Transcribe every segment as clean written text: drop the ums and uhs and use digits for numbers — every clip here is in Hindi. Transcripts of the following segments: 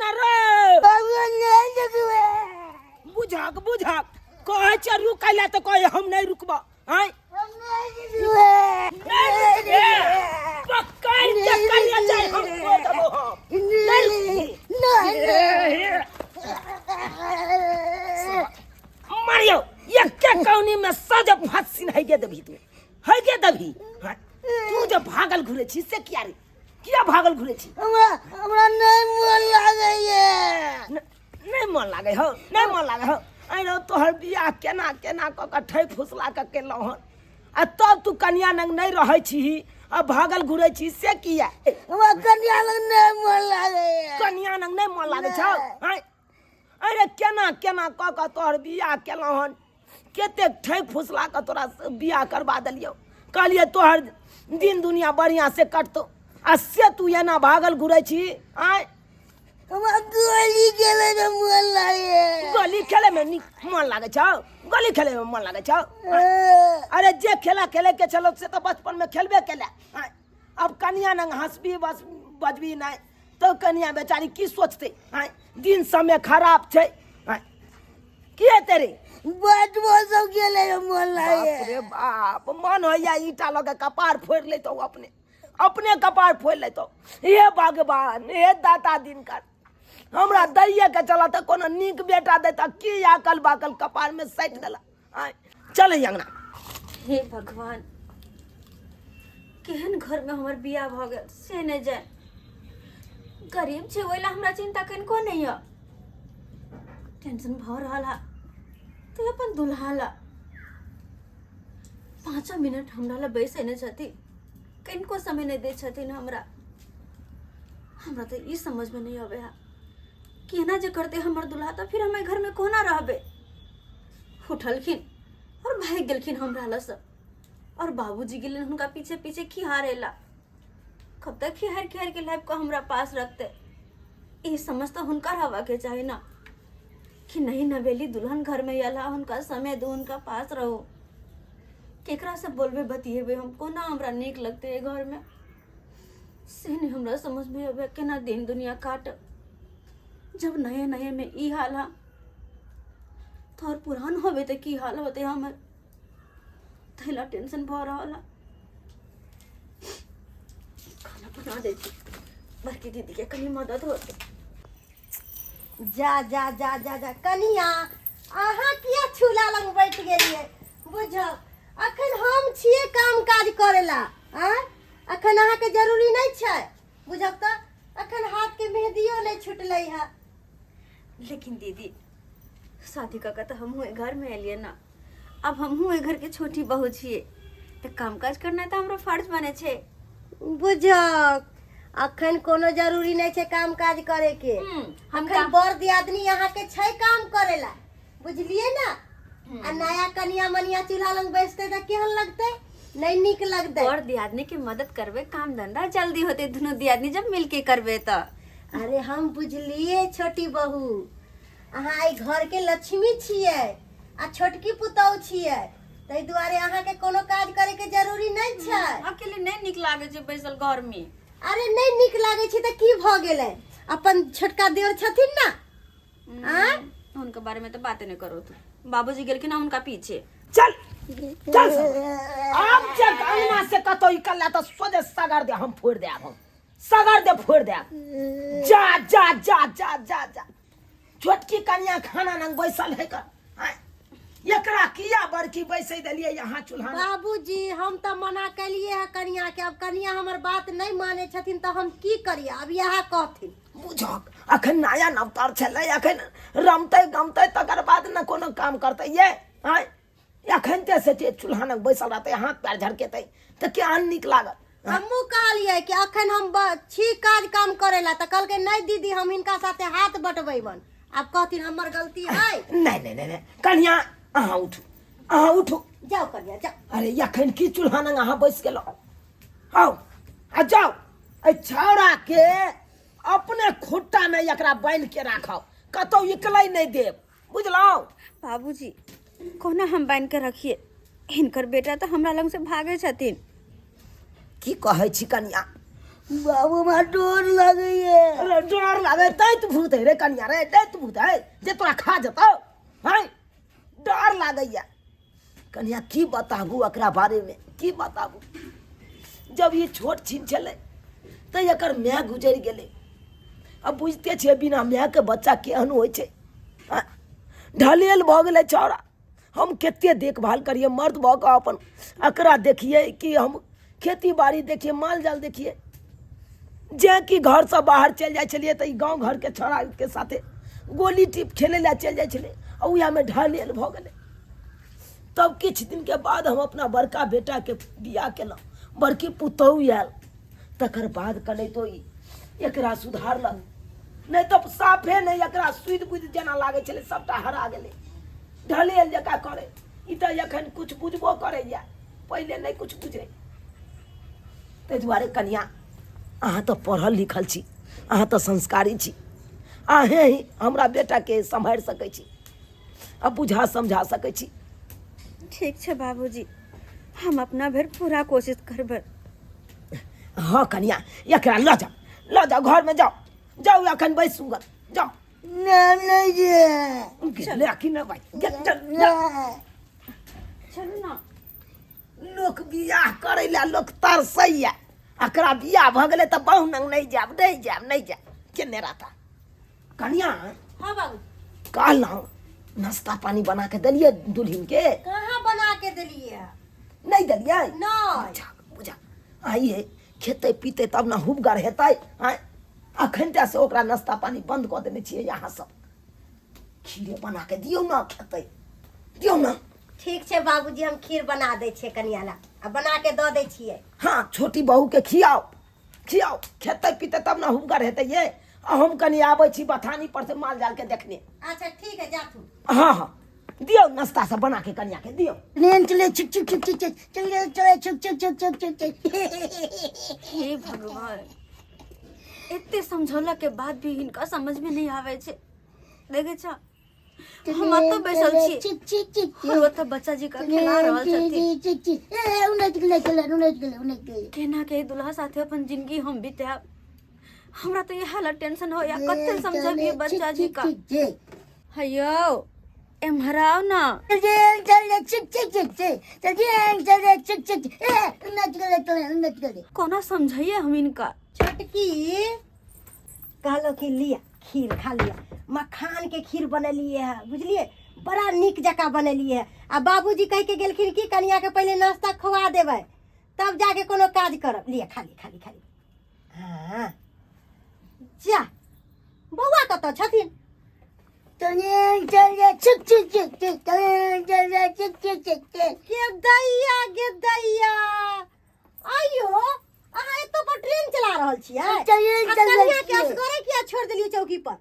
ना रे बुझक बुझक कहे छ रुकैला तो कहे हम नहीं रुकबा हैं पकड़ के कलिया जाए हम को देबो मारियो ये क्या कौनी में सज फांसी नहीं के दबी तू है के दबी तू जो भागल घुरे छी से क्या रे क्या भागल घुरे छी हमरा नहीं मन लागे ये नहीं मन लागे हो नहीं मन लागे हो अरे तोहर बियाह केना केना क के ठै फुसला के केलौ हन आ तब तू कन्या नंग नहीं रहै छी आ भागल घुरे छी से किया हमरा कन्या लग नहीं मन लागे ये कन्या नंग नहीं मन लागे छौ हैं अरे केना केना क के तोहर बियाह केलौ हन केते ठै फुसला के तोरा बियाह करवा देलियो कहलिए तोहर दिन दुनिया बढ़िया से कटतो आ से तू एना भागल घुरे छी आय हमरा गोली खेले में मन लागे गोली खेले में मन लागे छौ गोली खेले में मन लागे छौ अरे जे खेला खेले के चलो से तो बचपन में खेलबे केले अब कन्या नंग हंसबी बस बजबी नहीं तो कन्या बेचारी की सोचते दिन समय खराब छे के तेरे बात वो सब खेले में मन लागे बाप रे बाप मन होया ईटा लगे कपार फोड़ ले तो अपने कपार फोड़ ले तो हे भगवान हे दाता दिन कर हमरा दैये के चला त कोनो नीक बेटा देता की आकल बाकल कपार में सट देला चल अंगना हे भगवान केहन घर में हमर बियाह भ गेल से नहीं जाए गरीब छे ओइला हमरा चिंता कनको नहीं है टेंशन भ रहल है तो अपन दुल्हा ला 5 मिनट हमरा ला बैसे नहीं छथि कनको समय नहीं दे छथिन हमरा तो ई समझ में नहीं आवे है केना जे करते हमर दुल्हा तो फिर हमें घर में कोना रहबे उठलखिन और भाग गेलखिन हमरा ला सब और बाबूजी गेलन हुनका पीछे पीछे खिहारेला कब तक खिहार खिहार के लाइफ को हमरा पास रखते ये समझ तो हुनका हवा के चाहे ना कि नहीं नवेली दुल्हन घर में यला उनका समय दो उनका पास रहो केकरा से बोलबे बतिएबे हमको ना हमरा नीक लगते है घर में से नहीं हमरा समझ में आवे केना दिन दुनिया काट जब नए नए में ई हाल हा तो और पुरान होबे तो की हाल होते हमर थैला टेंशन भ रहल है खाना बना देती बड़की दीदी के कहीं मदद होते जा जा जा जा जा कनिया अहाँ किया चूल्हा लग बैठ गेलिए बुझ अखन हम छिए काम काज करेला अखन अहाँ के जरूरी नहीं छै बुझब त अखन हाथ के मेहंदियो नहीं छुटले है लेकिन दीदी शादी का तो हम हुए घर में एलिए ना अब हम हुए घर के छोटी बहू छिए तो काम काज करना तो हमरा फर्ज बने छे बुझक अखन कोनो जरूरी नहीं छै काम काज करे के अखन बड़ दियादनी यहाँ के छै काम करेला बुझलिए ना आ नया कनिया मनिया चूल्हा लग बैठते तो केहन लगते नहीं निक लगते और दियादनी के मदद करबे काम धंधा जल्दी होते दोनों दियादनी जब मिलके करबे तो अरे हम बुझलिए छोटी बहू अहाँ घर के लक्ष्मी छिए आ छोटकी पुतौह छिए तै दुआरे अहाँ के कोनो काज करे के जरूरी नहीं छै अकेले नहीं निक लागे छै बैसल घर में अरे नहीं निक लागे छै त की भ गेलै अपन छोटका देवर छथिन ना उनके बारे में तो बातें नहीं करो तू बाबूजी गेलखिन ना उनका पीछे चल चल अब जब अंगना से कतो निकलला तो सोझे सगार दे हम फोड़ दे हम सगार दे फोड़ दे जा जा जा जा जा जा छोटकी कन्या खाना नंग बैसल है कर एकरा किया बड़की बैसे देलिए यहाँ चूल्हा बाबूजी हम तो मना कलिए है कन्या के अब कन्या हमर बात नहीं माने छथिन तो हम की करिए अब यहाँ कहथिन बुझक अखन नया नवतार छले अखन रमते गमते तकर बाद न कोनो काम करते ये अखन ते से चूल्हा नंग बैसल रहते हाथ पैर झरकेते तो क्या निक लागत हमू कहलिए कि अखन हम छी काज काम करेला तो कल के नहीं दीदी हम इनका साथे हाथ बटबैबन अब कहथिन हमर गलती है नहीं नहीं नहीं कन्या अहाँ उठो जाओ कन्या जाओ अरे अखन की चूल्हा नंग अहाँ बैस गेलो आओ आ जाओ ए छौड़ा के अपने खुट्टा में एकरा बांध के राखो कतो निकलै नहीं देब बुझलो बाबूजी कोना हम बांध के रखिए इनकर बेटा तो हमरा लंग से भागे छथिन की कहै छी कन्या बाबू मां डोर लगैए अरे डर लागे दैत भूत है रे कनिया रे, दैत भूत है जे तोरा खा जतौ हैं। डर लागैया कनिया, की बताबू एकरा बारे में, की बताबू। जब ये छोट छीन छलै तो एकर माय गुजरि गेलै। अब बुझते छियै बिना माय के बच्चा केहन होइ छै। ढलेल भऽ गेलै छौड़ा। हम कते देखभाल करिए, मर्द भऽ कऽ अपन एकरा देखिए कि हम खेती बाड़ी देखिए, माल जाल देखिए। जे कि घर से बाहर चलि जाइ छलिए तऽ ई गाँव घर के छौड़ा के साथे गोली टीप खेले ला चलि जाइ छलै, और उएहमे ढलेल भऽ गेलै। तब किछु दिन के बाद हम अपना बड़का बेटा के बियाह केलहुँ, बड़की पुतहु आयल, तकर बाद कनैतो ई एकरा सुधारलक। नहीं तो साफे नहीं, एकरा सुध बुध जेना लागे छलै सबटा हरा गेलै, ढलेल जकाँ करे। ई तऽ एखन कुछ बुझबो करैया, पहिले नहीं कुछ बुझे। ताहि दुआरे कनिया अहाँ तऽ पढ़ल लिखल छी, अहाँ तऽ संस्कारी छी, अहें ही हमरा बेटा के सम्हारि सकै छी, आ बुझा समझा सकै छी। ठीक छै बाबूजी, हम अपना भर पूरा कोशिश करबै। हाँ कनिया, एकरा लऽ जाओ घर में जाओ, जाओ अखन बैसू गल, जाओ। नहीं जे लेकिन न भाई चलू ना। लोक बियाह करै ला लोक तरसैया, एकरा बियाह भऽ गेलै तऽ बहु नंग नहीं जाब केने रहता। कनिया हाँ बाबू, कहलहुँ नाश्ता पानी बना के देलिए दुल्हिन के? कहाँ बना के दिलिए? नहीं देलिए? नहीं। बुझा आइए खेते पीते तब ना हुबगर हेतै। अखन से ओकरा नाश्ता पानी बंद कऽ देने छियै। यहाँ सब खीरे बना के दियौ ना, खेतै दियौ ना। ठीक छै बाबूजी, हम खीर बना दै छियै कनिया ला, आ बना के दऽ दै छियै। हाँ छोटी बहू के खियाओ, खेते पीते तब ना हुबगर हेतै ये। आ हम कनी आबै छी बथानी पर से माल जाल के देखने। अच्छा ठीक है, जा तू। हाँ दियो नाश्ता सब बना के कनिया के दियो। हे भगवान, एते समझौला के बाद भी हिनका समझ में नहीं आवे छै। देखे छ हम अतऽ बैसल छी और ओतऽ बच्चा जी का खिला रहल छथिन। केना के दुल्हा साथे अपन जिंदगी हम बिताब। हमरा तो ये हालत टेंशन हो या कते समझबिए बच्चा जी का। हयो एम्हराओ ना। कोना समझाइए हम इनका। छोटकी कहलो कि लिया खीर खा लिया, मखान के खीर बनेलिए है, बुझलिए बड़ा नीक जका बनेलिए है। आ बाबूजी कह के गेलखिन कि कनिया के पहले नाश्ता खुआ देबै तब जाके कोनो काज करब। लिया खाली। हाँ जा, बौआ कतऽ छथिन? गे दैया आइयो, अहाँ एतो पर ट्रेन चला रहल छियै? कनिया के असगरे किया छोड़ देलिए चौकी पर?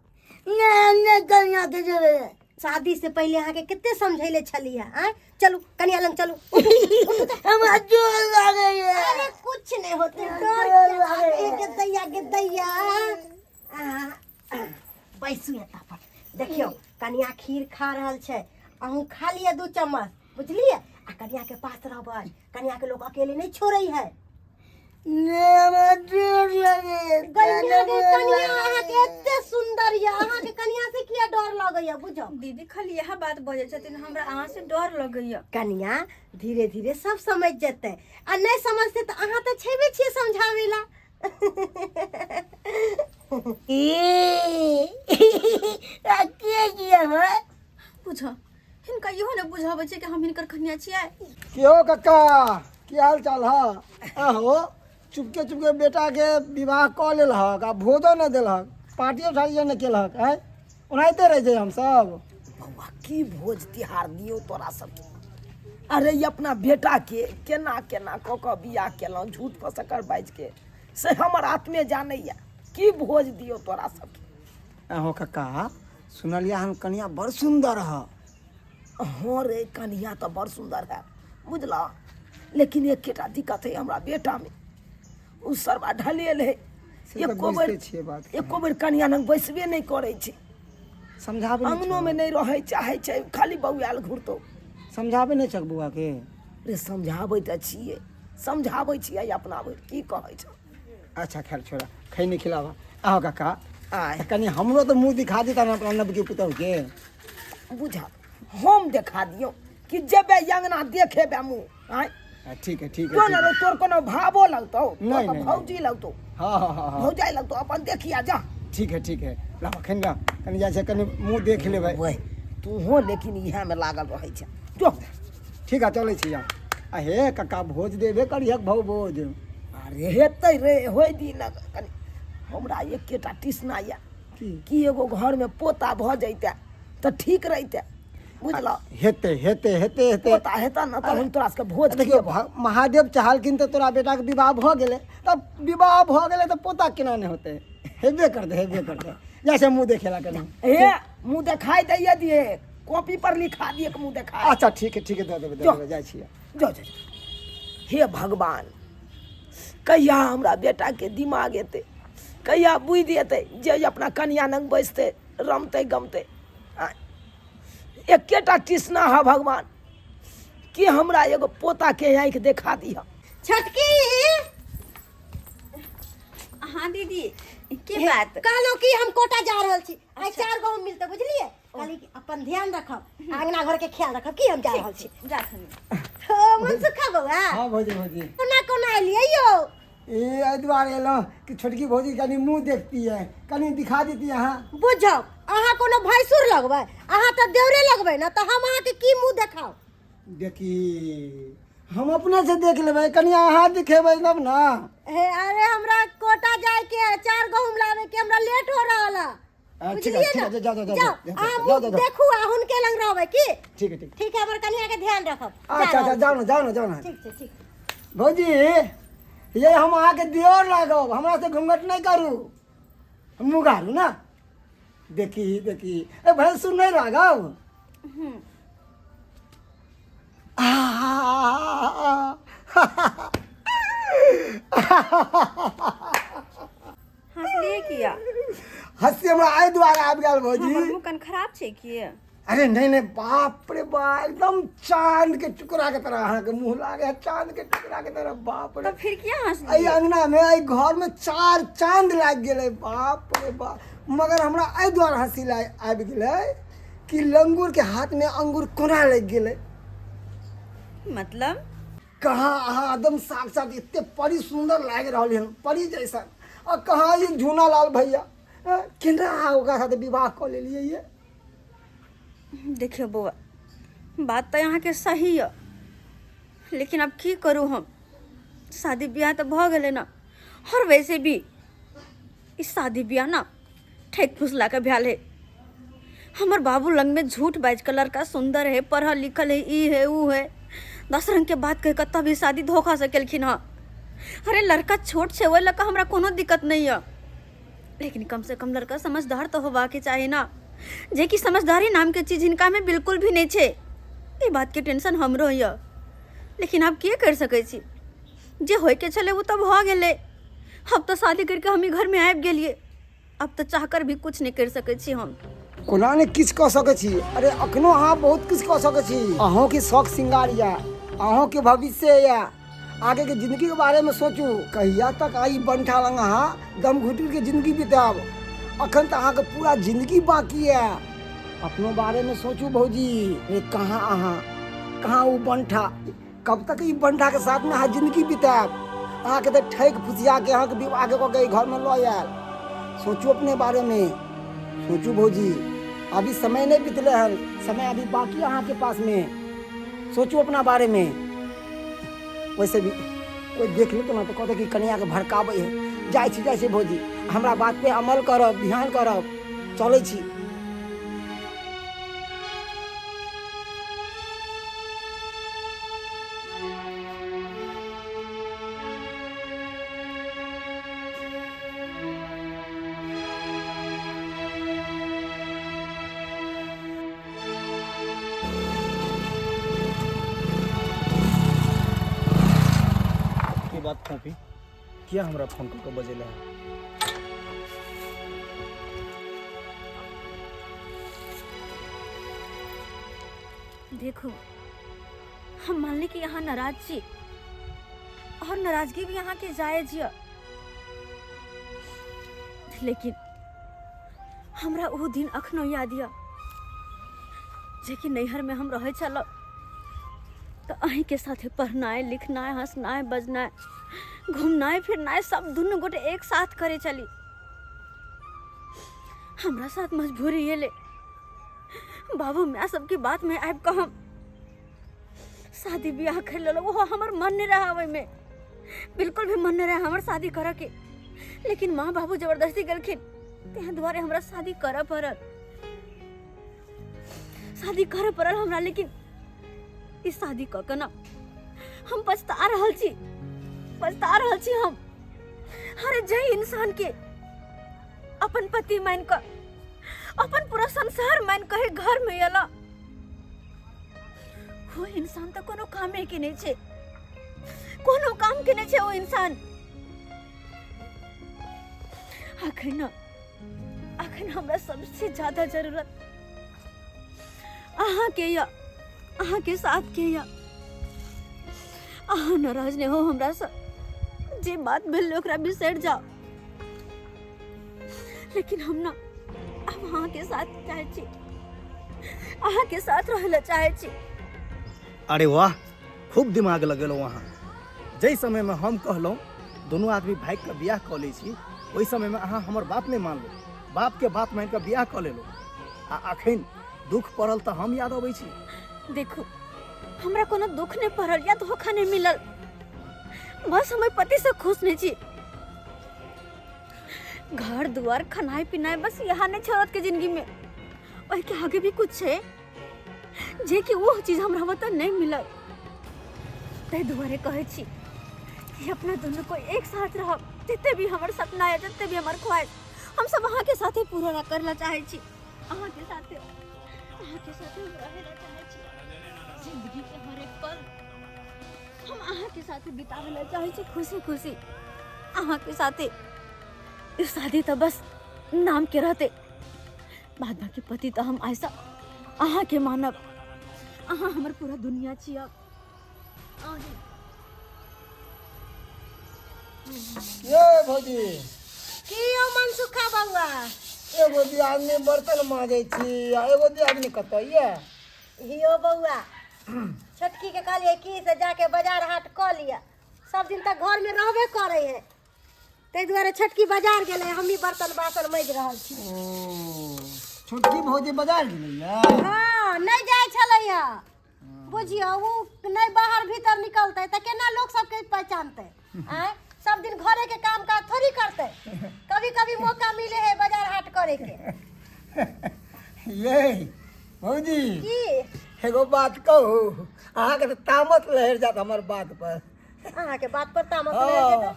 शादी से पहले अहाँ के कितने समझैले छलिए हैं? चलू कनिया लंग चलू। हमरा जोर लागैया। अरे कुछ नहीं होते, डर गे दैया। बैसू एता पर, देखियो कनिया खीर खा रहल छै, अहूँ खा लिया 2 चम्मच, बुझलिए? आ कनिया के पास रहबै, कनिया के लोग अकेले नहीं छोड़ै है। कनिया अहाँ के एते सुंदर या, अहाँ के कनिया से किया डर लगैया? बुझो दीदी खाली यह बात बजे छथिन, हमरा अहाँ से डर लगैया। कनिया धीरे धीरे सब समझ जेतै, आ नहीं समझते तो अहाँ तो छेबे छियै समझावे ला। बुझ हिनका इहो ने बुझाबै छै कि हम हिनकर कन्या छियै। क्यों कक्का, की हाल चाल है? आहो चुपके बेटा के विवाह कऽ लेलहक, आ भोजो नहीं देलहक, पार्टियो ठाड़ियो नहीं केलहक है, ओनाहिते रह जाए हम सब। बउआ की भोज तिहार दियो तोरा सबके। अरे ये अपना बेटा के केना कऽ कऽ बियाह केलहुँ झूठ फसकर बाजि के, से हमर आत्मे जानैया। की भोज दियो तोरा सबके। आहो कक्का सुनलिया हम कनिया बड़ सुंदर है। हाँ रे कनिया तो बड़ सुंदर है, बुझला। लेकिन एकेटा दिक्कत है हमरा बेटा में, उ सरवा ढलेल है। एको बेर कनिया लग बैसबे नहीं करे छै, समझाबे अंगनो में नहीं रहे चाहे छै, खाली बौआल घुरतो। समझाबे नहीं छक बुआ के? रे समझाबै तऽ छियै, समझाबै छियै अपना बेर, की कहै छ? अच्छा खैर छोड़ा, खैनी खिलावा। आहो कक्का आय कनी हमरो तो मुंह दिखा देता ना अपना नब के पुतौ के। बुझा हम देखा दियो कि जेबे अंगना देखे बे मुंह। आय ठीक है ठीक है, तो ठीक ना है। तोर कोनो भावो लगतो नहीं, नहीं, भौजी लगतो हाँ हाँ हाँ हाँ भौजाई लगतो अपन देखिया जा। ठीक है ठीक है। ला अखन ला कनी जा कनी मुंह देख लेबै। वही तू हो लेकिन इहा में लागल रहै छै जो। ठीक है चलै छी। आ हे कक्का भोज देबे करिहक भौ भोज। अरे हेतै रे होय दिन कनी हमरा एकेटा टिसना या कि एगो घर में पोता भ जैते त ठीक रहिते बुझल। हेते हेते हेते हेते पोता हेता न त हम तोरा सबके भोज देखियो खियेबौ। महादेव चाहलखिन तो तोरा बेटा के विवाह भ गेले, तब विवाह भ गेले तो पोता केना नहीं होते। हेबे करते जैसे मुंह देखेला कनी। हे मुंह देखाई दैये दिए कॉपी पर लिखा दिए कि मुंह देखाई। अच्छा ठीक है दे देबै जाइ छी। जो जो जो। हे भगवान कहिया हमरा बेटा के दिमाग एते कहिया बुझि एते जे अपना कन्या नंग बैसते रमते गमते। एकेटा टिसना है भगवान कि हमरा एगो पोता के आँखि देखा दिया। छोटकी हाँ दीदी की बात? कहलो कि हम कोटा जा रहल छी, आइ 4 गो मिलते बुझलिए। कहली कि अपन ध्यान रखब, आंगना घर के ख्याल रखब कि हम जा रहल छी। जा खनी तो मन सुखा बउआ हाँ भौजी भौजी कोना एलियै यो? ए एहि दुआरे एलहुँ कि छोटकी भौजी कनी मुंह देखती है, कनी दिखा देती अहाँ। बुझब अहाँ कोनो भैंसुर लगबै, अहाँ तऽ देवरे लगबै ना, तऽ हम अहाँके की मुंह देखाउ? देखी हम अपने से देख लेबै, कनी अहाँ दिखेबै तब ना। हे अरे हमरा कोटा जाए के है, 4 गहूम लावे के, हमरा लेट हो रहल है। ठीक बुझलिए है ना? जाओ अहाँ मुंह देखू आ हुनके लंग रहबै की? ठीक है ठीक है, हमर कनिया के ध्यान रखब। अच्छा जाओ ना। ठीक छै ठीक। भौजी ये हम अहाँके दियोर लागब, हमरा से घूंघट नहीं करू, हम मुगारू ना। देखी ए भैंसुर नहीं लागब। हंसलिए किया? हंसी हमरा एहि दुआरे आबि गेल भौजी। हमर मुंह कन खराब छै की? अरे नहीं बाप रे बाप, एकदम चांद के टुकड़ा के तरह अहाँ के मुंह लागे, चांद के टुकड़ा के तरह। बाप रे तो फिर क्या एहि हंसलिए? अंगना में एहि घर में 4 चांद लाग गेले। बाप रे बाप। मगर हमरा एहि दुआरे हंसी आबि गेलै कि लंगूर के हाथ में अंगूर कोना लग गेलै। मतलब कहाँ अहाँ एकदम साक्षात इतने परी सुंदर लाग रहल हन, परी जैसा। और कहाँ ये झूना लाल भैया केना अहाँ ओकरा साथे विवाह कऽ लेलियै ये? देखियो बउआ, बात तो यहाँ के सही है, लेकिन अब की करूँ हम? शादी ब्याह तो भ गए ना, और वैसे भी इस शादी ब्याह ना ठेक फुसला के भ्याल है। हमार बाबू लंग में झूठ बाज कर लड़का सुंदर है, पढ़ल लिखल है, ई है ऊ है, 10 रंग के बात कह कर तभी शादी धोखा से केलखिन ह। अरे लड़का छोट से वही लड़का हमरा कोनो दिक्कत नहीं है, लेकिन कम से कम लड़का समझदार तो होबा के चाही ना, जे कि समझदारी नाम के चीज इनका में बिल्कुल भी नहीं छे। ये बात के टेंशन हमरो है, लेकिन आप के कर सके छी? जे होय के चले वो तो भ गेले। अब तो शादी करके हम ही घर में आबि गेलिए, अब तो चाहकर भी कुछ नहीं कर सके छी हम। कोना ने किछ कऽ सकै छी? अरे अखनो अहाँ बहुत किछ कऽ सकै छी। अहों के शौक श्रृंगार या, अहों के भविष्य या, आगे के जिंदगी के बारे में सोचू। कहिया तक आई बंठा लंग अहाँ दम घुटू के जिंदगी बिताब? अखन तो अहाँ के पूरा जिंदगी बाकी है। अपनो बारे में सोचू भौजी। रे कहाँ अहाँ, कहाँ वो बंठा? कब तक ई बंठा के साथ में अहाँ जिंदगी बिताब? अहाँ के तो ठैक फुसिया के अहाँ के विवाह के घर में लऽ आयल। सोचू अपने बारे में, सोचू भौजी। अभी समय नहीं बीतले हन, समय अभी बाकी अहाँ के पास में। सोचू अपना बारे में। वैसे भी कोई देख लेतो ना तो कहते कि कन्या के भड़काबै है। जाइ छी भौजी, हमरा बात पे अमल करब, ध्यान करब, चलै छी। बात खोपी क्या हमरा फोन करके बजेला? देखो, हम मान ली कि यहाँ नाराज छी, और नाराजगी भी यहाँ के जायज है, लेकिन हमरा वो दिन अखनो याद या जेकि नैहर में हम रहे चल तो अहीं के साथे पढ़नाए लिखनाए हंसनाए बजनाए घूमनाए फिरनाए सब दुनू गोटे एक साथ करे चली। हमरा साथ मजबूरी ये ले बाबू मैं सबकी बात में आब कह हम शादी ब्याह कर लो वो हमर मन नहीं रहा ओहि में, बिल्कुल भी मन नहीं रहा हमर शादी करे के। लेकिन माँ बाबू जबरदस्ती गलखिन तें द्वारे हमरा शादी करे पड़ल हमरा। लेकिन इस शादी क के ना हम पछता रहल छी हम। हर जय इंसान के अपन पति मान कर अपन पूरा संसार मान कहे घर में अला वो इंसान तो कोनो कामे के नहीं छे, कोनो काम के नहीं छे वो इंसान। अखन हमरा सबसे ज्यादा जरूरत अहाँ के साथ के या अहाँ नाराज नहीं हो हमरा से, जे बात भेल ओकरा बिसर जाओ। लेकिन हम ना अब अहाँ के साथ चाहे छी, अहाँ के साथ रहला चाहे छी। अरे वाह, खूब दिमाग लगेलो वहाँ। जै समय में हम कहलौं दोनों आदमी भाई का ब्याह कऽ लै छी, ओहि समय में अहाँ हमर बात नहीं मानलो, बाप के बात मान के ब्याह कऽ लेलो। आ अखन दुख पड़ल तो हम याद अबै छी। देखो हमरा कोनो दुख नहीं पड़ल या धोखा नहीं मिलल, बस हम पति से खुश नहीं छी। घर दुआर खानाए पीनाए बस यहाँ नहीं छोड़त के जिंदगी में, और के आगे भी कुछ है जे कि वो चीज हमरा बता नहीं मिलल। तै दुआरे कहे छी कि अपना दोनों को एक साथ रह, जितने भी हमारे सपना है, जितने भी हमारे ख्वाहिश हम सब अहाँ के साथे पूरा करना चाहे छी। अहाँ के साथे रहना चाहे छी। जिंदगी के हर एक पल हम अहाँ के साथे बितावेला चाहे छी, खुशी खुशी अहाँ के साथे। इस शादी तो बस नाम के रहते, बाद बाकी पति तो हम ऐसा अहाँ के मानब। अहाँ हमर पूरा दुनिया छी। अब ये भौजी की ओ मनसुखा बउआ, एगो दियादनी बर्तन मांजे छी आ एगो दियादनी कतऽ ये? हियो बउआ छोटकी के कहलिए की से जाके बाजार हाट क लिया, सब दिन तक घर में रहबे करे है, तै दुआरे छोटकी बाजार गेले, हम ही बर्तन बासन मैज रहल छी। छोटकी भौजी बाजार गेलै? हाँ नहीं जाए छलैया, बुझियो वो नहीं बाहर भीतर निकलते तो केना लोग सबके पहचानते। आए सब दिन घरे के काम काज थोड़ी करते, कभी कभी मौका मिले है बाजार हाट करे के। ये भौजी की एगो बात कहू, अहाँ के तो तामत लहर जात हमर बात पर। अहाँ के बात पर तामत हाँ, लहर जेते?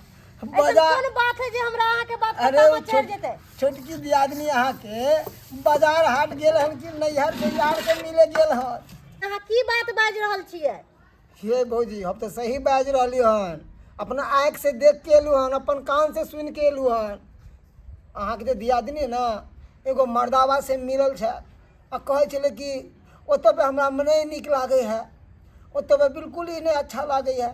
बाजार कौन बात है जे हमरा अहाँ के बात पर अरे तामत चढ़ जेते? छोटकी दियादनी अहाँ के बाजार हाट गेल हन कि नैहर से यार के मिले गेल हन? अहाँ की बात बाज रहल छियै? हे भौजी हम तो सही बाज रहली हन, अपना आँख से देख के एलू हन, अपन कान से सुन के एलू हन। अहाँ के दियादनी ना एगो मर्दावा से मिलल छै आ कहे छले कि ओतऽ पे हमरा नहीं निक लागे है, ओतऽ पे बिल्कुल ही नहीं अच्छा लागे है।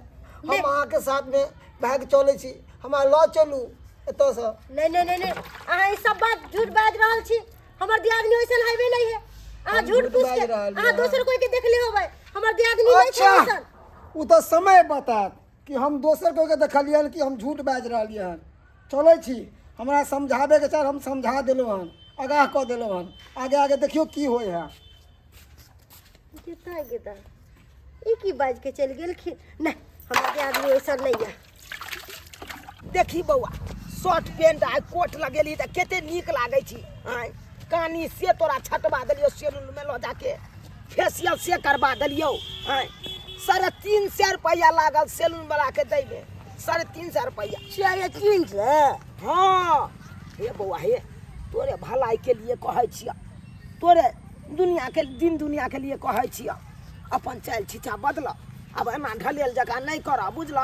हम अहाँ के साथ में भाग चले छी, हमरा लऽ चलू एतऽ से। नहीं नहीं नहीं नहीं, अहाँ ई सब बात झूठ बाज रहल छी। हमर दियादनी ओइसन हइबे नहीं है। अहाँ हम झूठ झूठ पूछ बाज के रहल अहाँ छी। दोसर कोई के देख ले होबै, हमर दियादनी नहीं छै अच्छा ओइसन। उ तो समय बतात कि हम दोसर कोई के देखलियन कि हम झूठ बाज रहलिए हन। चले छी, हमरा समझाबे के चाह हम समझा देलो हन, आगाह कऽ देलो हन, आगे आगे देखियो की होय है। गेता गेता ई की बाज के चल गेलखिन? नहीं हमर दियादनी ओइसन नहीं है। देखी बउआ, शर्ट पेंट आ कोट लगेली तो केते नीक लागे छी। आय कानी से तोरा छटवा देलियो, सैलून में लो जाके फेशियल से करवा देलियो। आय 350 रुपया लागल सैलून वाला के दै में, 350 रुपया। 350? हाँ हे बउआ हे, तोरे भलाई के लिए कहे छिया, तोरे दुनिया के लिए कहे छिया। अपन चाल छिछा बदल, अब एना ढलेल जगह नहीं कर, बुझल?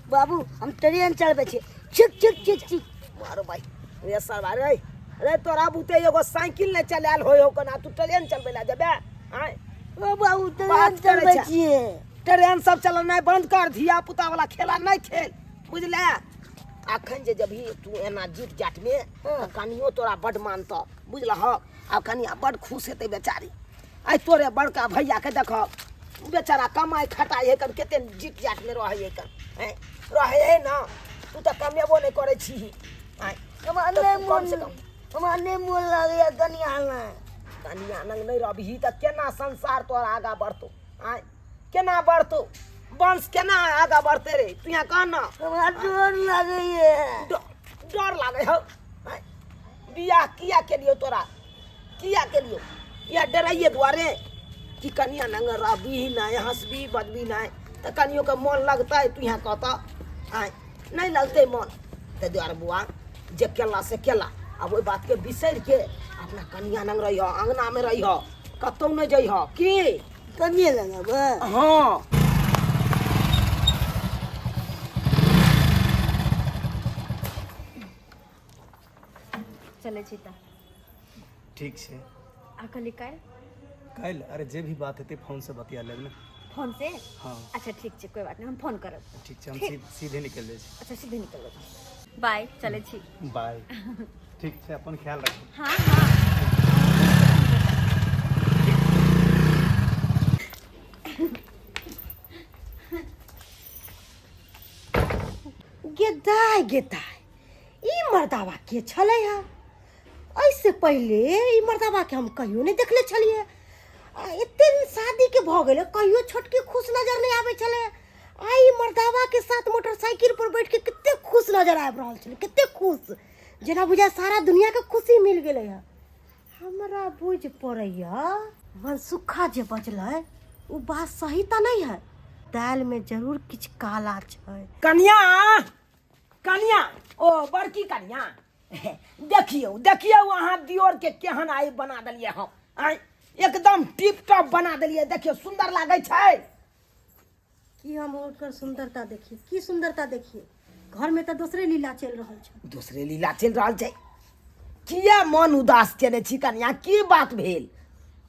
बाबू हम ट्रेन चलबे छी, छिक छिक छिक छिक मारो भाई रे सरवा रे रे, तोरा बुते एगो साइकिल नहीं चलाल हो कना, तू ट्रेन चलबे ला जेबे? आय बाबू बात ट्रेन करे चलबे छै। छियै। ट्रेन सब चलनाइ बंद कर, धिया पुता वाला खेला नहीं खेल, बुझले? अखन जे जब तू एना जीत जाट में कनियो तोरा बड मानत बुझलह आ कनिया बड खुश हेतै बेचारी आई तोरे बड़का भैया के देख बेचारा कमाई खटाई है कर केते जीत जाट में रहे कर हैं रहे है ना तू तो कमेबो नहीं करे छी हैं हमारे मोन लगे कनिया नंग नहीं रही तो केना संसार तोरा आगा बढ़तो आय केना बढ़तो वंश केना आगा बढ़ते रे तू यहाँ कहना हमारा डर लगे डर लागे हो आय, बियाह किया के लिए तोरा किया के लिए या डराइए द्वारे कि कनिया नंग रही नहीं हंसबी बजबी नहीं तो कनियों का मन लगता है तू यहाँ कहता आय नहीं लगते मन ते द्वारे बुआ जे केला से केला अब वही बात के बिसर के अपना कनिया नंग रही अंगना में रही कतौ नहीं जाइ की कनिया लगा हाँ चले छी ठीक छै आ कल काल्हि अरे जे भी बात हेतै फोन से बतिया लेब ने फोन से हाँ अच्छा ठीक है कोई बात नहीं हम फोन करब ठीक छै हम सीधे निकल जाइ छी अच्छा सीधे निकल बाय चले छी बाय ठीक छै अपन ख्याल रखू हाँ हाँ गेदाय गेदाय ई मर्दावा के छले है ऐसे पहले ई मर्दावा के हम कहियो नहीं देखले छलिए इतने दिन शादी के भ गेले कहियो छोटकी खुश नजर नहीं आवे छले आई मर्दावा के साथ मोटरसाइकिल पर बैठ के कितने खुश नजर आब रहल छले कितने खुश जेना बुझा सारा दुनिया के खुशी मिल गेले है हमरा बुझ पड़ैया मन सुखा जे बजले उ बात सही त नहीं है दाल में जरूर किछ काला छै कनिया कनिया ओ बड़की कनिया देखियो देखियो वहाँ दियोर के केहन आई बना दलिए हम आय एकदम टिप टॉप बना दलिए देखियो सुंदर लागे छै कि हम ओकर सुंदरता देखिए की सुंदरता देखिए घर में तो दूसरे लीला चल रहल छै दूसरे लीला चल रहल छै किया मन उदास केने छी कनिया की बात भेल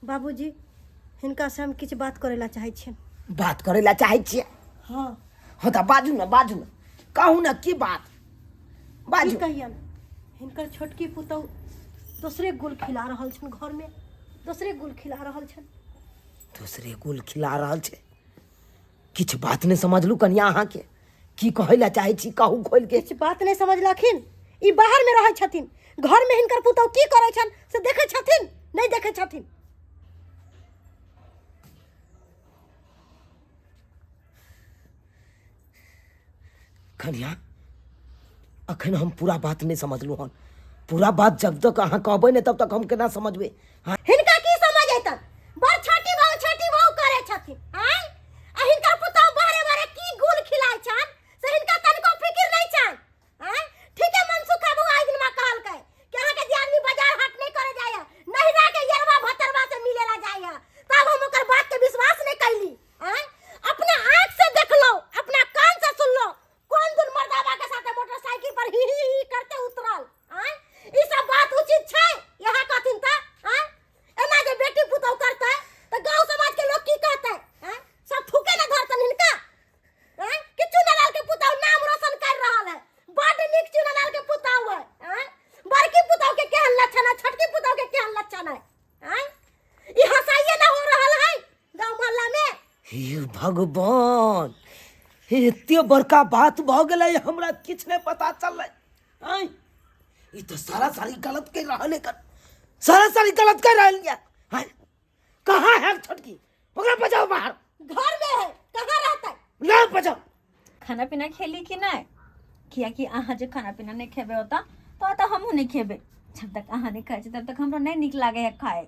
बाबूजी हिनका से हम किछ बात करे ला चाहे छियन बात करे ला चाहे छिए हाँ हो त बाजू न कहू न की बात की बाजू कहियन हिनकर छोटकी पुतौ दूसरे गुल खिला रहल छन घर में दूसरे गुल खिला रहल छन दूसरे गुल खिला रहल छै किछ बात नहीं समझलू कनिया अहाँ के की कहै ला चाहे छी कहू खोल के किछ बात नहीं समझलखिन ई बाहर में रहै छथिन घर में हिनकर पुतौ की करै छन से देखै छथिन नहीं देखै छथिन कनिया अखन हम पूरा बात नहीं समझलू हन पूरा बात जब तक अहाँ कहबै नहीं तब तक हम केना समझबै हाँ हिनका की समझ एतन बड़ छोटी बहु करे छथिन आय आ हिनकर पुतौ बारे बारे की गुल खिलाय छन से हिनका तनको फिक्र नहीं छन आय ठीक है मनसुखा बहु आइ दिन में कहल के कि अहाँ के जे आदमी बाजार हाट नहीं करे जाया नहिरा के यरवा भतरवा से मिले ला जाया तब हम ओकर बात के विश्वास नहीं कैली आय अपना आंख से देख लो अपना कान से सुन लो कौन दिन मर्दावा के साथ मोटरसाइकिल पर ही करते उतरल आय ई सब बात उचित छै यहाँ कथिन त आय एना जे बेटी पुतौ करते त गांव समाज के लोग की कहते हैं सब थूके न धरतन हिनका हैं कि चुनलाल के पुतौ नाम रोशन कर रहल है बड़ नीक चुनलाल के पुतौ है हैं बड़की पुतौ के केहन लक्षण है छोटकी पुतौ के केहन लक्षण है हैं ई हंसाइए न हो रहल है गांव मोहल्ला में हे भगवान एते बड़का बात भ गेलै हमरा किछ नहीं पता चललै आय ई तो सारा सारी गलत कर रहल है सारा सारी गलत कर रहल है हाय कहाँ है छोटकी पकड़ बजाओ बाहर घर में है कहाँ रहता है ना बजाओ खाना पीना खेली कि नहीं किया कि अहाँ जे खाना पीना नहीं खेबे होता तो हमहूँ नहीं खेबे जब तक अहाँ नहीं खाए तब तक हमरा नहीं निक लागे है खाए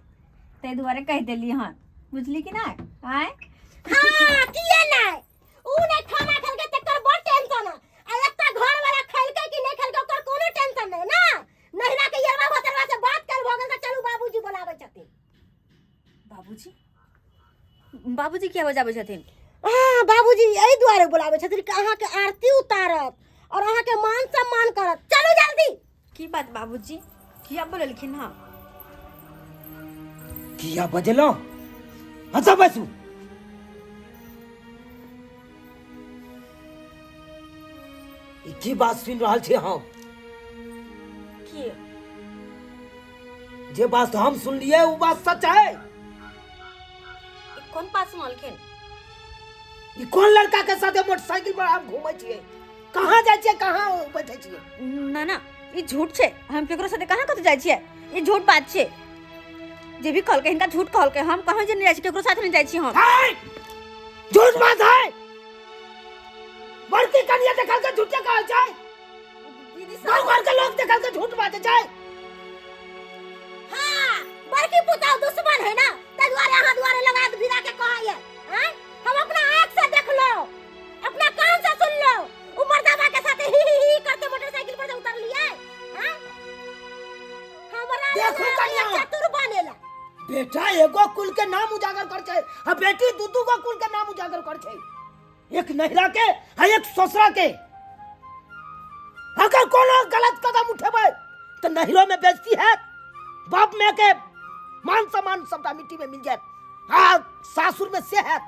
ताहि दुआरे कह देली हन बुझली कि नहीं आय हाँ किए नहीं ऊ नहीं खाना खेल के तकर बड़ टेंशन है आ एकटा घर वाला खेलकै कि नहीं खेलकै ओकर कोनो टेंशन नहीं ना नहिरा के यरवा भतरवा से बात कर भ गेल त चलू बाबूजी बुलाबै छथिन बाबूजी क्या बजाबै छथिन हां बाबूजी एही दुआरे बुलाबै छथिन कि अहाँ के आरती उतारत और अहाँ के मान सम्मान करत चलू जल्दी की बात बाबूजी किया बोललखिन हां किया बजलो अच्छा बसू की बात सुन रहा छे हम? की जे बात हम सुनलिए वो बात सच है। कौन बात सुनलखिन? ये कौन लड़का के साथ मोटरसाइकिल पर हम घूमे छिए? कहाँ जाय छिए, कहाँ बैठे छिए? ना ना ई झूठ छे। हम केकरो साथे कहाँ कत जाय छियै? ई झूठ बात छे। जे भी कहलके हिनका झूठ कहलके। हम कहाँ जे नहीं जाय छी, केकरो साथे नहीं जाय छी हम। झूठ बात है। बड़की कन्या देखल के झूठे कहल जाय। दीदी गांव घर के लोग देखल के झूठ बात जाय। हाँ, बड़की पुताऊ दुश्मन है ना, ते द्वारे हाथ द्वारे लगा के भिड़ा के कहइए। हैं? हम अपना आँख से देख लो, अपना कान से सुन लो। उ मर्दावा के साथ ही करते मोटरसाइकिल पर से उतर लिए। हैं? हमरा देखो कन्या। चतुर बनेला। बेटा एगो कुल के नाम उजागर कर छै, आ बेटी दू दू गो कुल के नाम उजागर कर छै। एक नहिरा के आ एक ससुरा के। अगर कोनो गलत कदम उठेबै तो नहिरो में बेइज्जती है, बाप में के मान सम्मान सबटा मिट्टी में मिल जाए। हाँ, सासुर में से है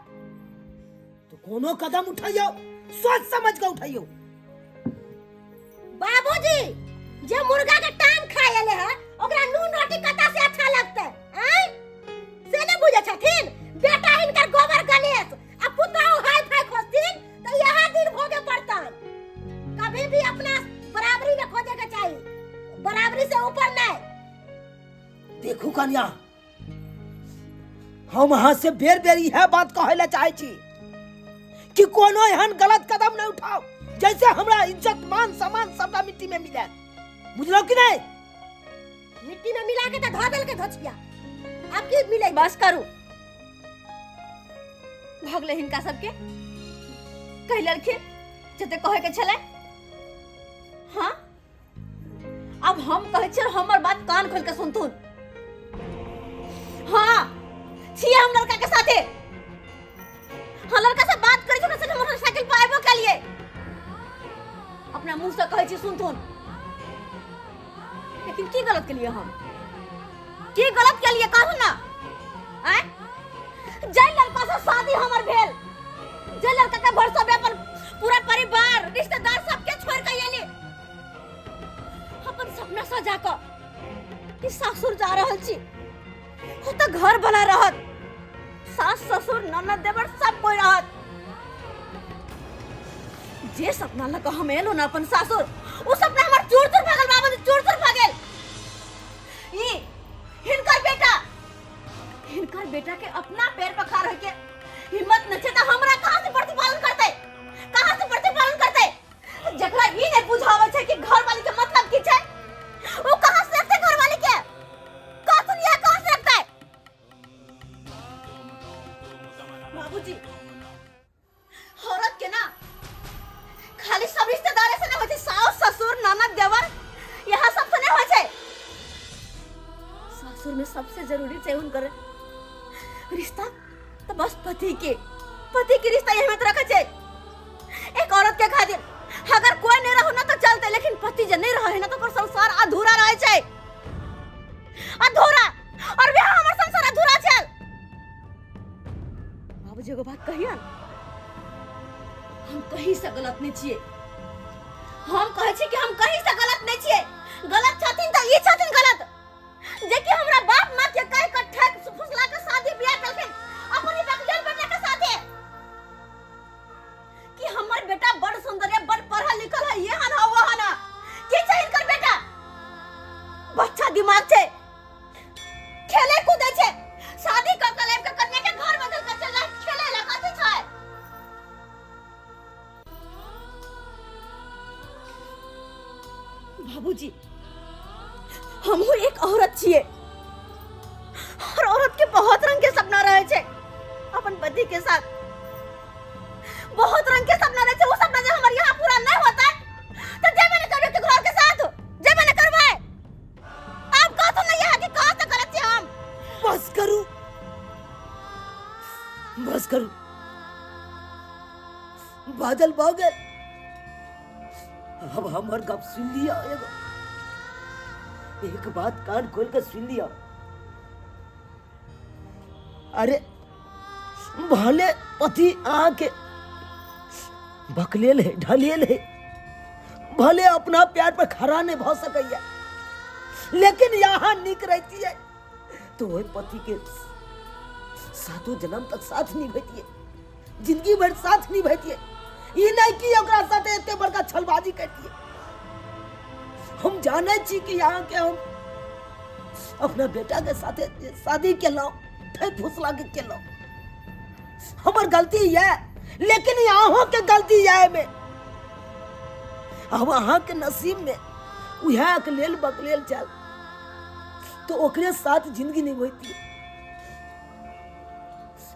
तो कोनो कदम उठाइयो, सोच समझ के उठाइयो। बाबूजी, जे मुर्गा के टांग खायले है, ओकरा नून रोटी कता से अच्छा लगते हैं? से ने बुझे छथिन? बेटा इनकर गोबर गणेश आ पुताऊ हाय फाय खोजथिन तो यहां दिन भोगे पड़तन। कभी भी अपना बराबरी में खोजे के चाहिए, बराबरी से ऊपर नहीं। देखू कन्या, हम वहां से बेर बेर यह बात कहले चाहे छी कि कोनो एहन गलत कदम नहीं उठाओ जैसे हमरा इज्जत मान सम्मान सबटा मिट्टी में मिले। बुझलो कि नहीं? मिट्टी में मिला के तो धो देल के धोछिया। अब की मिले? बस करू। भगले हिनका सबके कह लड़खिन जते कहे के छले। हाँ, अब हम कहे छ हमर बात कान खोल के सुनथुन। हाँ, छिए हम लड़का के साथे। हाँ, लड़का से बात करै छ से मोटरसाइकिल पर आबो के लिए। अपना मुंह से कहे छी सुनथुन। लेकिन की गलत के लिए हम? की गलत के लिए कहू ना? हैं? जय लड़का से शादी हमर भेल, जय लड़का के भर सब अपन पूरा परिवार रिश्तेदार सबके छोड़ के एले। अपन सपना सजा के कि सासुर जा रहल छी, हो तो घर बना रहत, सास ससुर ननद देवर सब कोई रहत। जे सपना लगा हम एलो ना अपन सासुर, उ सपना हमर चूर चूर भागल बाबूजी, चूर चूर भागल। ई हिनकर बेटा के अपना पैर पर खड़ा रह के हिम्मत न छे त हमरा कहां से प्रतिपालन करते? कहां से प्रतिपालन करते? जकरा ई नहीं बुझावे छे कि घर वाली के मतलब की छे, वो कहां से रखते घर वाली के? का सुनिया कहां से रखते? बाबूजी, औरत के ना खाली सब रिश्तेदार से न होते, सास ससुर ननद देवर यहाँ सब से नहीं होते। सासुर में सबसे जरूरी है उनकर रिश्ता तो बस पति के रिश्ता यही में रखा छे। एक औरत के खातिर अगर कोई नहीं रहो ना तो चलते, लेकिन पति जब नहीं रहे ना तो ओकर संसार अधूरा रहे छे, अधूरा। और भी हमर संसार अधूरा छे। बाबूजी एगो बात कहियन, हम कहीं से गलत नहीं छिए। हम कहे छी कि हम कहीं से गलत नहीं छिए। गलत छथिन त ई छथिन गलत जे कि हमरा बाप मां के कह के ठक फुसला के शादी बियाह करलखिन अपनी बकलेल बेटा के साथे। कि हमर बेटा बड़ सुंदर है, बड़ पढ़ा लिखल है, ये हन वो हन। के छै इनकर बेटा? बच्चा दिमाग छे, खेले कूदे छे, शादी कर के लेके कन्या के घर बदल के चला खेले ला कथि छै? बाबूजी, हम एक औरत छिए और औरत के बहुत रंग के सपना रहे छे अपन पति के साथ। बहुत रंग के सपना रहे छे। वो सपना जब हमारे यहाँ पूरा नहीं होता तो जे मैंने करवे के घर के साथ जे मैंने करवाए। आप कहो तो नहीं यहाँ की कहाँ से गलत छे हम? बस करू, बस करू, बादल बागल। अब हमर गप सुन लिया, एक बात कान खोल कर सुन लिया। अरे भले पति आके बकलेल है, ढलेल है, भले अपना प्यार पर खड़ा नहीं भ सकैया, लेकिन यहाँ निक रहती है तो वही पति के सातों जन्म तक साथ निभैतिए, जिंदगी भर साथ निभैतिए। ये नहीं कि ओकरा साथे एते बड़का छलबाजी करती है। हम जाने छी कि यहाँ के हम अपना बेटा के साथे शादी केलौ, फुसला के केलौ, हमर गलती है, लेकिन यहाँ के गलती है में अब अहाँ के नसीब में उहे के लेल बकलेल चल तो ओकरे साथ जिंदगी निभैती है,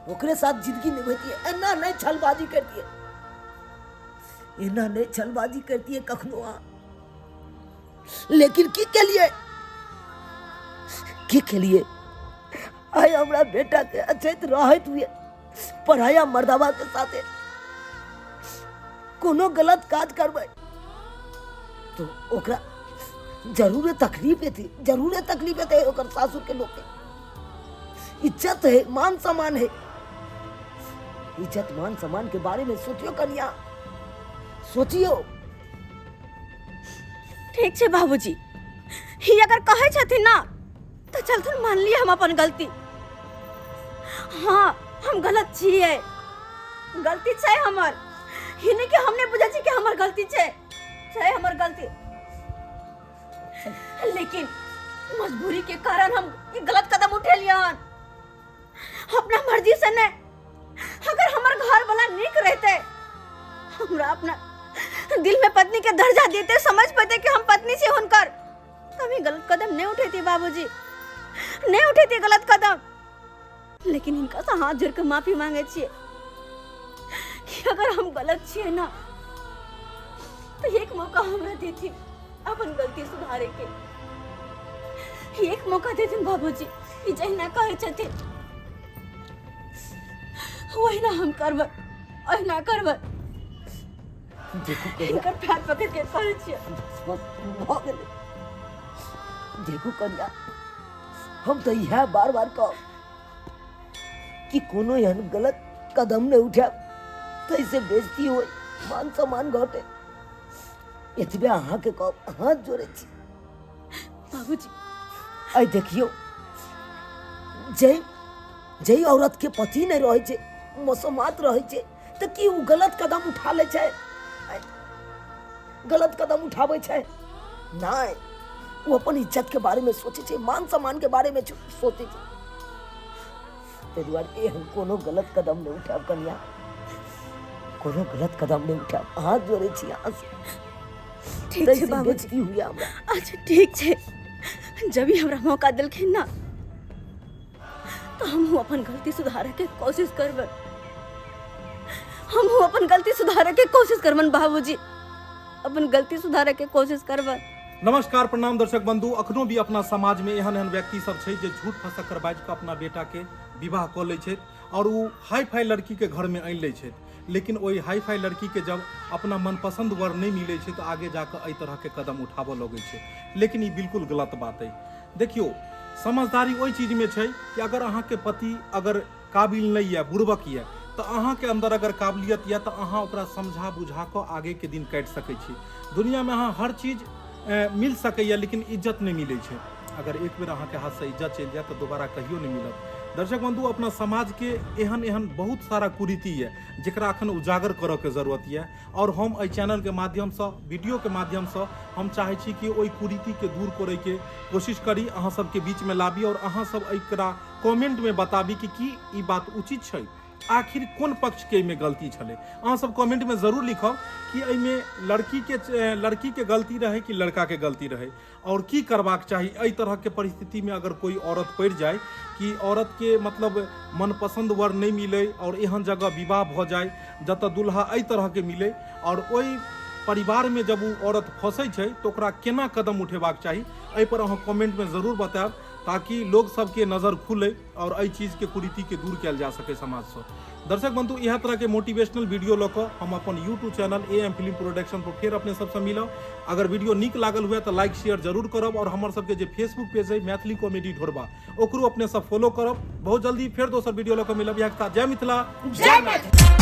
ओकरे साथ जिंदगी निभैती है। एना नहीं छलबाजी करती है, एना नहीं छलबाजी करती है कखनो आ। लेकिन की के लिए आय हमरा बेटा के अचेत रहत हुए पढ़ाया मर्दावा के साथे कोनो गलत काज करबै तो ओकरा जरूर तकलीफ है ओकर सासुर के लोग के। इज्जत है, मान सम्मान है, इज्जत मान सम्मान के बारे में सोचियो कन्या, सोचियो। ठीक छे बाबूजी, ही अगर कहे छथिन ना तो चलथुन मान लिए हम अपन गलती। हाँ हम गलत छिए, गलती छै हमर, ही नहीं कि हमने बुझे छी कि हमर गलती छै हमर गलती, लेकिन मजबूरी के कारण हम ये गलत कदम उठे लियन अपना मर्जी से नहीं। अगर हमर घर वाला निक रहते, हमरा अपना दिल में पत्नी के दर्जा देते, समझ पाते कि हम पत्नी से हुनकर, कभी गलत कदम नहीं उठेती बाबूजी, नहीं उठेती गलत कदम। लेकिन इनका से हाथ जोड़ के माफी मांगे छिए कि अगर हम गलत छिए ना तो एक मौका हमरा देती अपन गलती सुधारे के, एक मौका देती बाबूजी। ई जहिना कहे छथिन वही हम करबै, ओहिना करबै। देखो इनकर पैर पकड़ के कहै छियै देखो कन्या, हम तो यह बार बार कह कि कोनो एहन गलत कदम नहीं उठा तो इसे बेइज्जती हो, मान सम्मान घटे। एतबे अहाँ के कह हाथ जोड़े छी बाबूजी। आई देखियो, जय औरत के पति नहीं रहे छे, मसमात रहे छे, तो कि उ गलत कदम उठा ले छे, गलत कदम उठावे छे नहीं। वो अपन इज्जत के बारे में सोचे छे, मान सम्मान के बारे में सोचे छे। ते दुआरे हम कोनो गलत कदम नहीं उठाब कन्या, कोनो गलत कदम नहीं उठाब। हाथ जोड़े छी यहाँ से। ठीक छे बाबूजी, हुई हमरा। अच्छा ठीक छे, जब भी हमरा मौका दिलखिन ना तो हम अपन गलती सुधारे के कोशिश करबै, हम अपन गलती सुधारे के कोशिश करबन बाबूजी, अपन गलती सुधारे के कोशिश करबै। नमस्कार, प्रणाम दर्शक बंधु। अखनो भी अपना समाज में एहन एहन व्यक्ति सब छै जे झूठ फसक कर बाजि के अपना बेटा के विवाह क लै छै और वो हाई फाई लड़की के घर में आनि लै छै, लेकिन वही हाई फाई लड़की के जब अपना मनपसंद वर नहीं मिले छै तो आगे जाकर एहि तरह के कदम उठाबऽ लगे छै, लेकिन ये बिल्कुल गलत बात है। देखियो, समझदारी वही चीज में छै कि अगर अहाँ के पति अगर काबिल नहीं है, बुड़बक है, तो अहाँ के अंदर अगर काबिलियत है तो अहाँ ओकरा समझा बुझा के आगे के दिन काटि सकै छी। दुनिया में अहाँ हर चीज मिल सकैया, लेकिन इज्जत नहीं मिले छै। अगर एक बेर अहाँ के हाथ से इज्जत चल जाए तो दोबारा कहियो नहीं मिलत। दर्शक बंधु, अपना समाज के एहन एहन बहुत सारा कुरीति है जरा अखन उजागर करे के जरूरत है, और हम एहि चैनल के माध्यम से, वीडियो के माध्यम से हम चाहे छी कि ओहि कुरीति के दूर करे के कोशिश करी, अहाँ सब के बीच में लाबी और अहाँ सब एकरा कमेंट में बताबी कि ई बात उचित छै, आखिर कोन पक्ष के में गलती छले। अहाँ सब कमेंट में जरूर लिखब कि एहिमे लड़की के गलती रहे कि लड़का के गलती रहे, और की करबाक चाही एहि तरह के परिस्थिति में अगर कोई औरत पड़ जाए कि औरत के मतलब मनपसंद वर नहीं मिले और एहन जगह विवाह भ जाए जतऽ दुल्हा एहि तरह के मिले, और ओहि परिवार में जब वो औरत फंसे छै तो ओकरा केना कदम उठेबाक चाही, एहि पर अहाँ कमेंट में जरूर बतायब, ताकि लोग सबके नजर खुले और एहि चीज के कुरीति के दूर किया जा सके समाज से। दर्शक बंधु, यह तरह के मोटिवेशनल वीडियो लऽ हम अपन YouTube channel AM film production पर फिर अपने सबसे मिलब। अगर वीडियो नीक लागल हुए तो लाइक शेयर जरूर करब, और हमार सबके जे फेसबुक पेज है मैथिली कॉमेडी ढोरबा, ओकरो अपने सब फॉलो करब। बहुत जल्दी फिर दोसर वीडियो लऽ मिलब। जय मिथिला, जय मैथिली।